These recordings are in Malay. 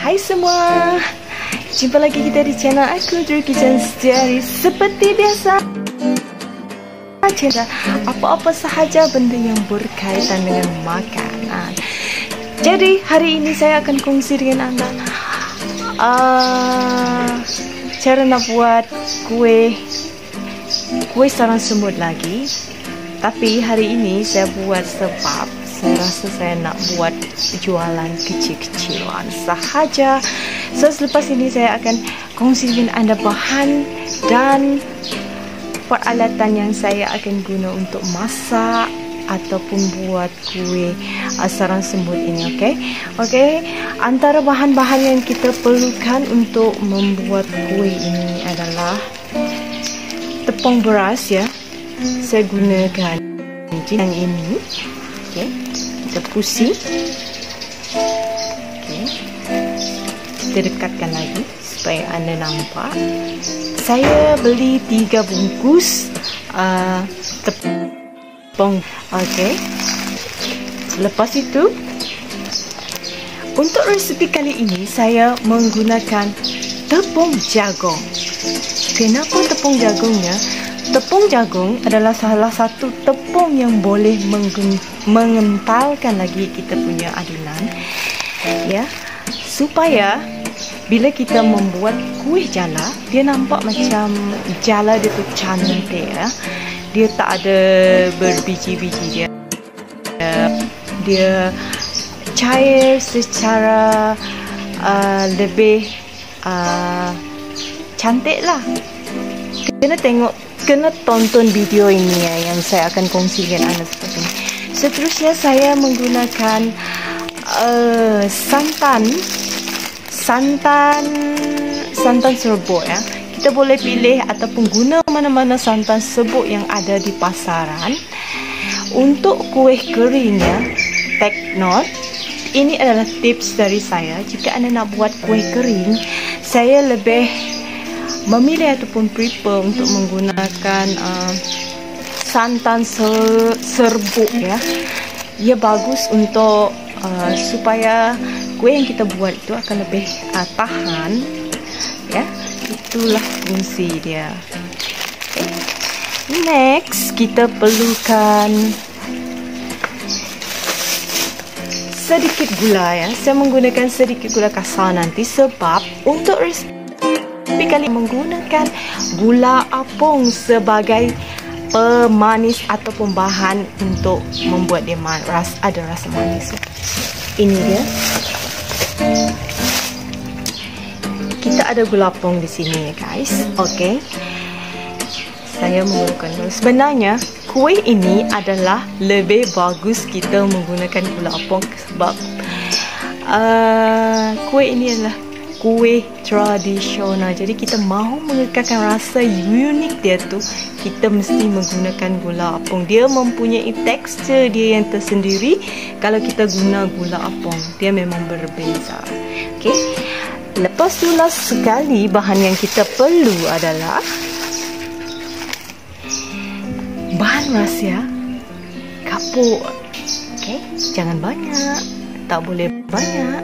Hai semua, jumpa lagi kita di channel aku, Drew Kitchen Diary. Seperti biasa, channel apa-apa sahaja benda yang berkaitan dengan makanan. Jadi hari ini saya akan kongsi dengan anda cara nak buat kue sarang semut lagi. Tapi hari ini saya buat sebab saya rasa saya nak buat jualan kecil-kecilan sahaja. So selepas ini saya akan kongsi dengan anda bahan dan peralatan yang saya akan guna untuk masak ataupun buat kue sarang semut ini. Okey. Antara bahan-bahan yang kita perlukan untuk membuat kue ini adalah tepung beras ya. Saya gunakan yang ini. Okey. Kita pusing. Okey. Kita dekatkan lagi supaya anda nampak. Saya beli 3 bungkus tepung. Okey. Lepas itu, untuk resipi kali ini saya menggunakan tepung jagung. Kenapa tepung jagungnya? Tepung jagung adalah salah satu tepung yang boleh mengentalkan lagi kita punya adunan, ya, supaya bila kita membuat kuih jala, dia nampak macam jala dia tu cantik ya. Dia tak ada berbiji-biji, dia cair secara lebih cantik lah. Kena tonton video ini ya, yang saya akan kongsi dengan anda seperti ini. Seterusnya saya menggunakan santan serbuk ya. Kita boleh pilih ataupun guna mana-mana santan serbuk yang ada di pasaran. Untuk kuih kering ya, take note, ini adalah tips dari saya. Jika anda nak buat kuih kering, saya lebih memilih ataupun prefer untuk menggunakan santan serbuk ya. Ia bagus untuk supaya kue yang kita buat itu akan lebih tahan ya. Itulah fungsi dia. Okay. Next, kita perlukan sedikit gula ya. Saya menggunakan sedikit gula kasar nanti sebab untuk resipi kali menggunakan gula apung sebagai pemanis ataupun bahan untuk membuat dia ada rasa manis. Ini dia. Kita ada gula apung di sini ya guys. Okey. Saya menggunakan. Sebenarnya kuih ini adalah lebih bagus kita menggunakan gula apung sebab kuih ini adalah kuih tradisional. Jadi kita mahu mengekalkan rasa unik dia tu, kita mesti menggunakan gula apung. Dia mempunyai tekstur dia yang tersendiri. Kalau kita guna gula apung, dia memang berbeza. Okey. Lepas tu last sekali bahan yang kita perlu adalah bahan rahsia kapur. Okey, jangan banyak, tak boleh banyak,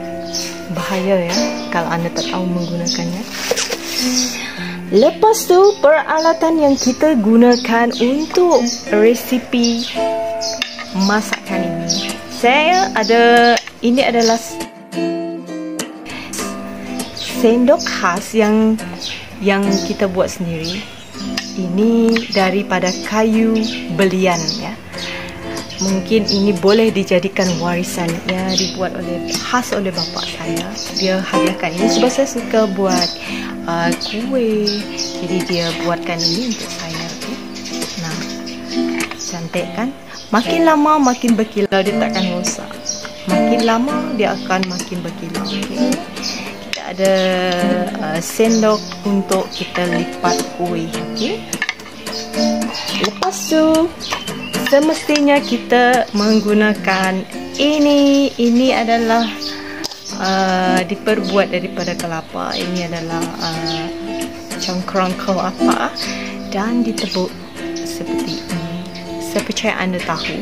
bahaya ya kalau anda tak tahu menggunakannya. Lepas tu peralatan yang kita gunakan untuk resipi masakan ini, ini adalah sendok khas yang kita buat sendiri. Ini daripada kayu belian ya. Mungkin ini boleh dijadikan warisan ya, dibuat khas oleh bapa saya. Dia hadiahkan ini sebab saya suka buat kue. Jadi dia buatkan ini untuk saya. Okay? Nah, cantik kan? Makin lama makin berkilau, dia takkan rosak. Makin lama dia akan makin berkilau. Okay? Kita ada sendok untuk kita lipat kue. Okay? Lepas tu semestinya kita menggunakan ini adalah diperbuat daripada kelapa. Ini adalah cangkrang kelapa dan ditebuk seperti ini. Saya percaya anda tahu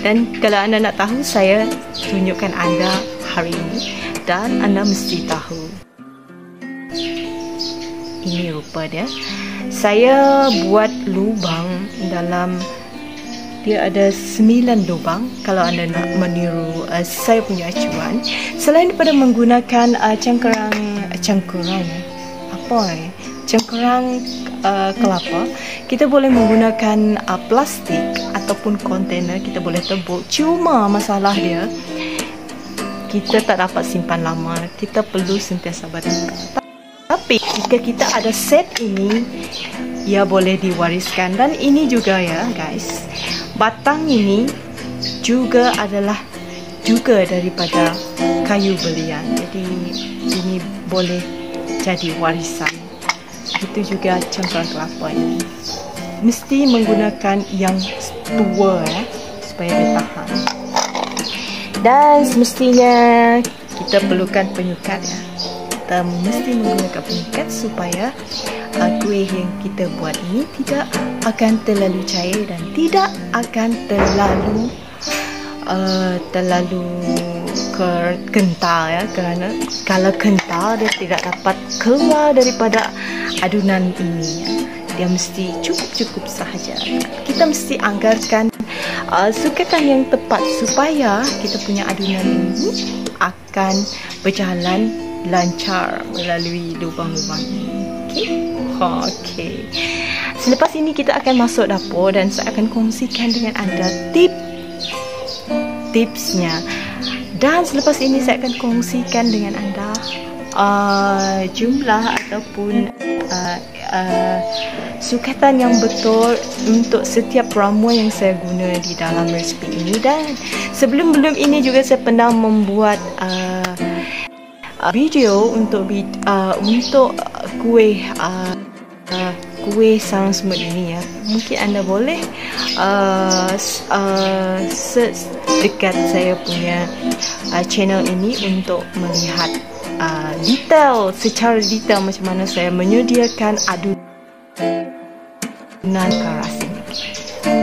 Dan kalau anda nak tahu, saya tunjukkan anda hari ini dan anda mesti tahu. Ini rupa dia. Saya buat lubang dalam, dia ada 9 lubang kalau anda nak meniru saya punya acuan. Selain daripada menggunakan cengkerang kelapa, kita boleh menggunakan plastik ataupun kontainer, kita boleh tebuk. Cuma masalah dia, kita tak dapat simpan lama, kita perlu sentiasa bertukar. Tapi jika kita ada set ini, ia boleh diwariskan. Dan ini juga ya guys, batang ini juga adalah juga daripada kayu belian. Jadi ini boleh jadi warisan. Itu juga cengkerang kelapa ini. Mesti menggunakan yang tua ya, supaya dia tahan. Dan semestinya kita perlukan penyukat ya. Kita mesti menggunakan penyukat supaya kuih yang kita buat ini tidak akan terlalu cair dan tidak akan terlalu kental ya, kerana kalau kental dia tidak dapat keluar daripada adunan ini ya. Dia mesti cukup sahaja. Kita mesti anggarkan sukatan yang tepat supaya kita punya adunan ini akan berjalan lancar melalui lubang-lubang ini. Okey. Selepas ini kita akan masuk dapur dan saya akan kongsikan dengan anda tipsnya. Dan selepas ini saya akan kongsikan dengan anda jumlah ataupun sukatan yang betul untuk setiap ramuan yang saya guna di dalam resipi ini. Dan sebelum ini juga saya pernah membuat video untuk kuih sarang semut ini ya. Mungkin anda boleh search dekat saya punya channel ini untuk melihat secara detail macam mana saya menyediakan adunan keras ini.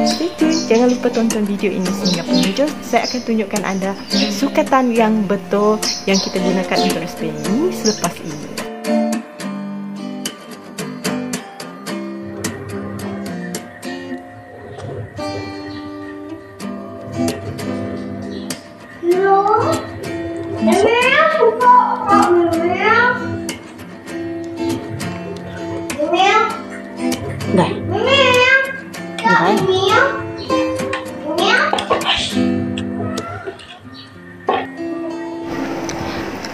Stay tune, jangan lupa tonton video ini sehingga penghujung. Saya akan tunjukkan anda sukatan yang betul yang kita gunakan untuk resipi ini selepas ini.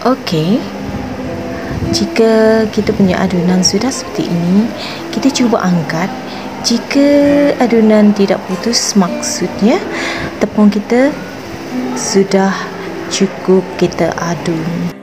Okey, jika kita punya adunan sudah seperti ini, kita cuba angkat. Jika adunan tidak putus, maksudnya tepung kita sudah cukup kita adun.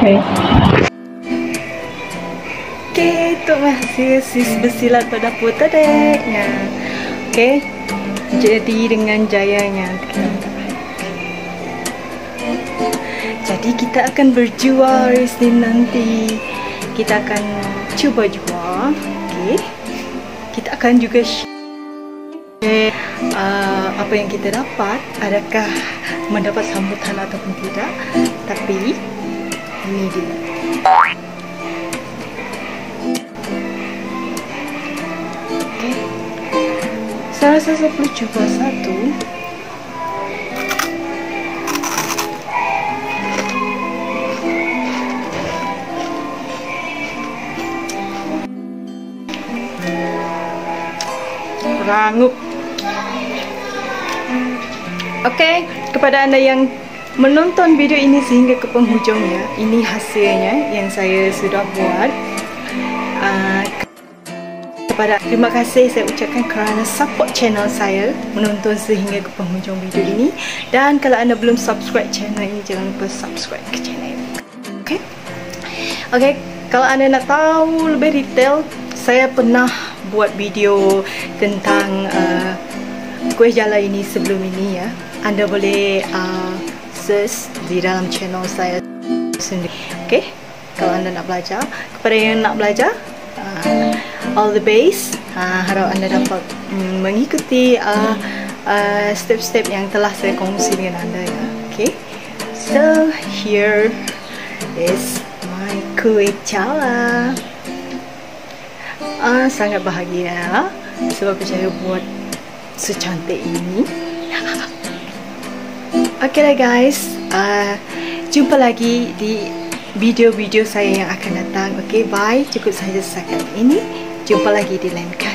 Okay. Okay, itu masih sis bersilat pada dapur tadi. Okay, jadi dengan jayanya. Jadi kita akan berjual hari Senin nanti. Kita akan cuba jual. Okay. Kita akan juga share apa yang kita dapat. Adakah mendapat sambutan ataupun tidak. Tapi ini dia. Okay. Saya rasa saya perlu cuba satu. Rangup. Okey, kepada anda yang menonton video ini sehingga ke penghujungnya, ini hasilnya yang saya sudah buat. Terima kasih saya ucapkan kerana support channel saya, menonton sehingga ke penghujung video ini. Dan kalau anda belum subscribe channel ini, jangan lupa subscribe ke channel ini. Okey. Okey, kalau anda nak tahu lebih detail, saya pernah buat video tentang kuih jala ini sebelum ini ya. Anda boleh search di dalam channel saya sendiri. Okay, kalau anda nak belajar, kepada yang nak belajar, all the best. Harap anda dapat mengikuti step-step yang telah saya kongsi dengan anda ya. Okay, so here is my kuih jala. Sangat bahagia sebab saya buat secantik ini. Okay lah guys, jumpa lagi di video-video saya yang akan datang. Okay, bye. Cukup sahaja setakat ini. Jumpa lagi di lain kali.